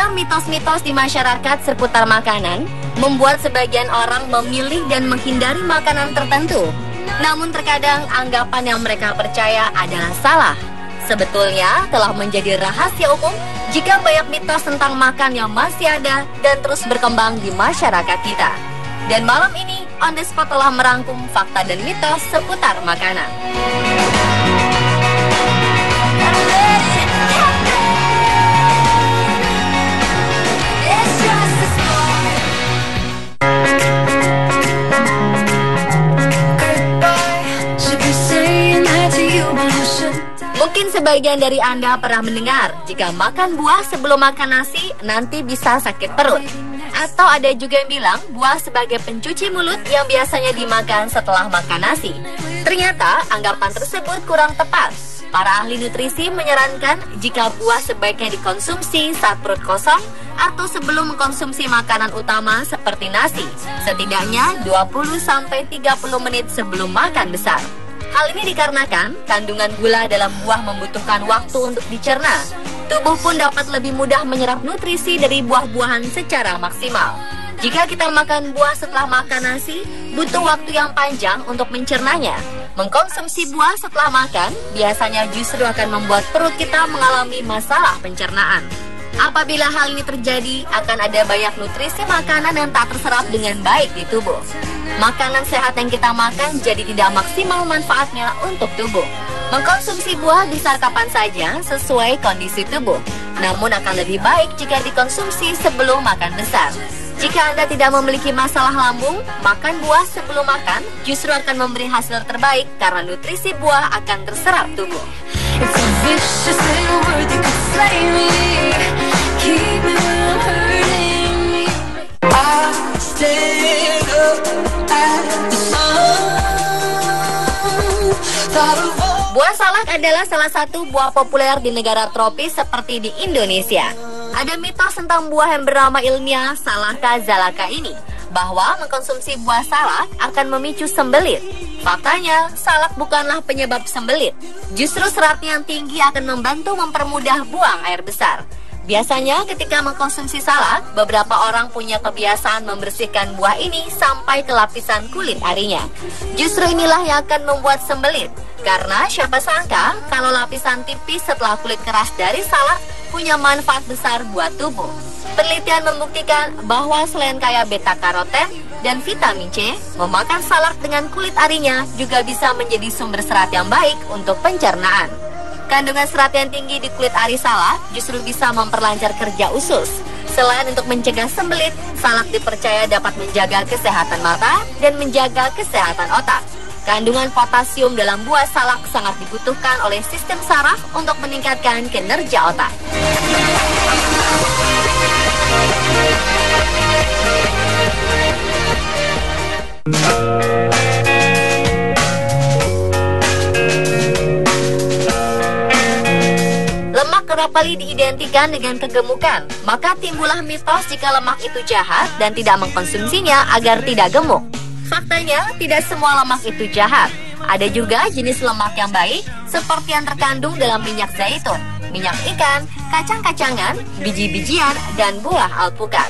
Beragam mitos-mitos di masyarakat seputar makanan membuat sebagian orang memilih dan menghindari makanan tertentu. Namun terkadang anggapan yang mereka percaya adalah salah. Sebetulnya telah menjadi rahasia umum jika banyak mitos tentang makan yang masih ada dan terus berkembang di masyarakat kita. Dan malam ini, On The Spot telah merangkum fakta dan mitos seputar makanan. Mungkin sebagian dari Anda pernah mendengar jika makan buah sebelum makan nasi nanti bisa sakit perut. Atau ada juga yang bilang buah sebagai pencuci mulut yang biasanya dimakan setelah makan nasi. Ternyata anggapan tersebut kurang tepat. Para ahli nutrisi menyarankan jika buah sebaiknya dikonsumsi saat perut kosong atau sebelum mengkonsumsi makanan utama seperti nasi, setidaknya 20-30 menit sebelum makan besar. Hal ini dikarenakan kandungan gula dalam buah membutuhkan waktu untuk dicerna. Tubuh pun dapat lebih mudah menyerap nutrisi dari buah-buahan secara maksimal. Jika kita makan buah setelah makan nasi, butuh waktu yang panjang untuk mencernanya. Mengkonsumsi buah setelah makan biasanya justru akan membuat perut kita mengalami masalah pencernaan. Apabila hal ini terjadi, akan ada banyak nutrisi makanan yang tak terserap dengan baik di tubuh. Makanan sehat yang kita makan jadi tidak maksimal manfaatnya untuk tubuh. Mengkonsumsi buah bisa kapan saja sesuai kondisi tubuh. Namun akan lebih baik jika dikonsumsi sebelum makan besar. Jika Anda tidak memiliki masalah lambung, makan buah sebelum makan justru akan memberi hasil terbaik karena nutrisi buah akan terserap tubuh. Buah salak adalah salah satu buah populer di negara tropis seperti di Indonesia. Ada mitos tentang buah yang bernama ilmiah Salaka zalaka ini, bahwa mengkonsumsi buah salak akan memicu sembelit. Faktanya, salak bukanlah penyebab sembelit. Justru seratnya yang tinggi akan membantu mempermudah buang air besar. Biasanya ketika mengkonsumsi salak, beberapa orang punya kebiasaan membersihkan buah ini sampai ke lapisan kulit arinya. Justru inilah yang akan membuat sembelit. Karena siapa sangka kalau lapisan tipis setelah kulit keras dari salak punya manfaat besar buat tubuh. Penelitian membuktikan bahwa selain kaya beta-karoten dan vitamin C, memakan salak dengan kulit arinya juga bisa menjadi sumber serat yang baik untuk pencernaan. Kandungan serat yang tinggi di kulit ari salak justru bisa memperlancar kerja usus. Selain untuk mencegah sembelit, salak dipercaya dapat menjaga kesehatan mata dan menjaga kesehatan otak. Kandungan potasium dalam buah salak sangat dibutuhkan oleh sistem saraf untuk meningkatkan kinerja otak. Lemak kerap kali diidentikan dengan kegemukan, maka timbullah mitos jika lemak itu jahat dan tidak mengkonsumsinya agar tidak gemuk. Faktanya, tidak semua lemak itu jahat. Ada juga jenis lemak yang baik, seperti yang terkandung dalam minyak zaitun, minyak ikan, kacang-kacangan, biji-bijian, dan buah alpukat.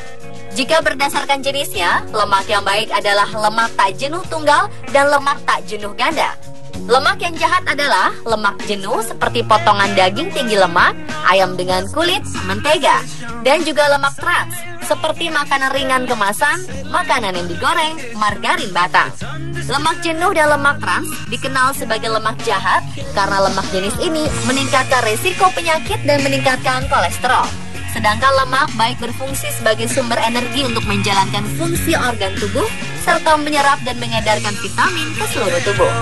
Jika berdasarkan jenisnya, lemak yang baik adalah lemak tak jenuh tunggal dan lemak tak jenuh ganda. Lemak yang jahat adalah lemak jenuh seperti potongan daging tinggi lemak, ayam dengan kulit, mentega, dan juga lemak trans seperti makanan ringan kemasan, makanan yang digoreng, margarin batang. Lemak jenuh dan lemak trans dikenal sebagai lemak jahat karena lemak jenis ini meningkatkan resiko penyakit dan meningkatkan kolesterol. Sedangkan lemak baik berfungsi sebagai sumber energi untuk menjalankan fungsi organ tubuh serta menyerap dan mengedarkan vitamin ke seluruh tubuh.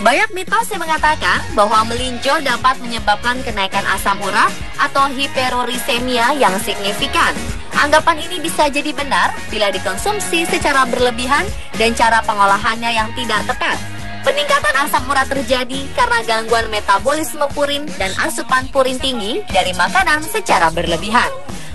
Banyak mitos yang mengatakan bahwa melinjo dapat menyebabkan kenaikan asam urat atau hiperurisemia yang signifikan. Anggapan ini bisa jadi benar bila dikonsumsi secara berlebihan dan cara pengolahannya yang tidak tepat. Peningkatan asam urat terjadi karena gangguan metabolisme purin dan asupan purin tinggi dari makanan secara berlebihan.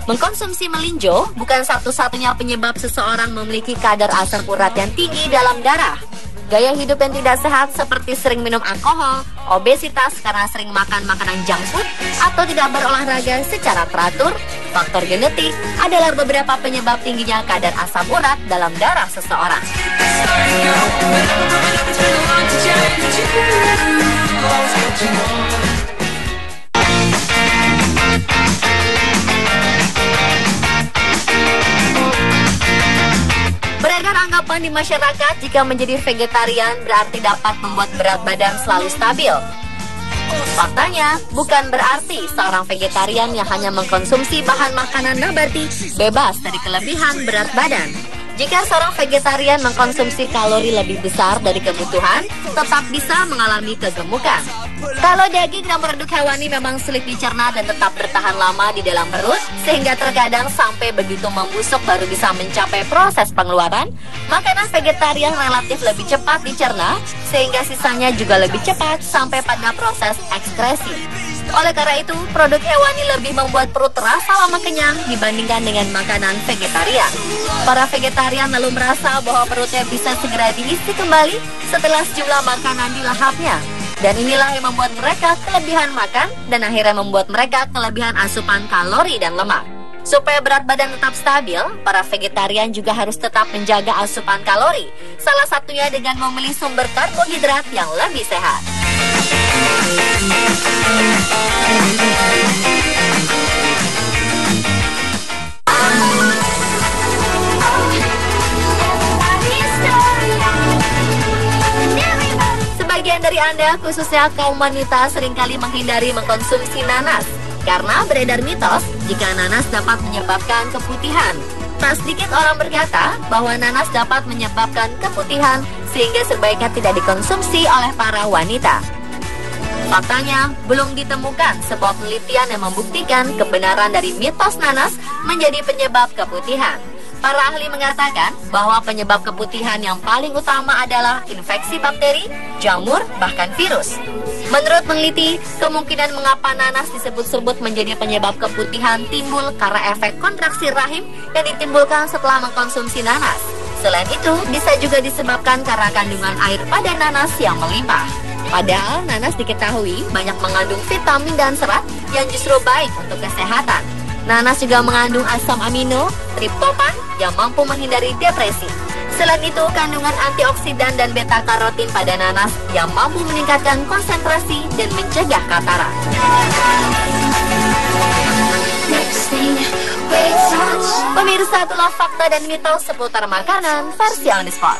Mengkonsumsi melinjo bukan satu-satunya penyebab seseorang memiliki kadar asam urat yang tinggi dalam darah. Gaya hidup yang tidak sehat seperti sering minum alkohol, obesitas karena sering makan makanan junk food, atau tidak berolahraga secara teratur, faktor genetik adalah beberapa penyebab tingginya kadar asam urat dalam darah seseorang. Beredar anggapan di masyarakat jika menjadi vegetarian berarti dapat membuat berat badan selalu stabil. Faktanya, bukan berarti seorang vegetarian yang hanya mengkonsumsi bahan makanan nabati bebas dari kelebihan berat badan. Jika seorang vegetarian mengkonsumsi kalori lebih besar dari kebutuhan, tetap bisa mengalami kegemukan. Kalau daging dan produk hewani memang sulit dicerna dan tetap bertahan lama di dalam perut, sehingga terkadang sampai begitu membusuk baru bisa mencapai proses pengeluaran, makanan vegetarian relatif lebih cepat dicerna, sehingga sisanya juga lebih cepat sampai pada proses ekskresi. Oleh karena itu, produk hewani lebih membuat perut terasa lama kenyang dibandingkan dengan makanan vegetarian. Para vegetarian lalu merasa bahwa perutnya bisa segera diisi kembali setelah sejumlah makanan dilahapnya. Dan inilah yang membuat mereka kelebihan makan dan akhirnya membuat mereka kelebihan asupan kalori dan lemak. Supaya berat badan tetap stabil, para vegetarian juga harus tetap menjaga asupan kalori. Salah satunya dengan memilih sumber karbohidrat yang lebih sehat. Sebagian dari Anda, khususnya kaum wanita, seringkali menghindari mengkonsumsi nanas karena beredar mitos jika nanas dapat menyebabkan keputihan. Tak sedikit orang berkata bahwa nanas dapat menyebabkan keputihan sehingga sebaiknya tidak dikonsumsi oleh para wanita. Faktanya, belum ditemukan sebuah penelitian yang membuktikan kebenaran dari mitos nanas menjadi penyebab keputihan. Para ahli mengatakan bahwa penyebab keputihan yang paling utama adalah infeksi bakteri, jamur, bahkan virus. Menurut peneliti, kemungkinan mengapa nanas disebut-sebut menjadi penyebab keputihan timbul karena efek kontraksi rahim yang ditimbulkan setelah mengkonsumsi nanas. Selain itu, bisa juga disebabkan karena kandungan air pada nanas yang melimpah. Padahal nanas diketahui banyak mengandung vitamin dan serat yang justru baik untuk kesehatan. Nanas juga mengandung asam amino, triptofan yang mampu menghindari depresi. Selain itu, kandungan antioksidan dan beta-karotin pada nanas yang mampu meningkatkan konsentrasi dan mencegah katarak. Pemirsa, itulah fakta dan mitos seputar makanan versi On The Spot.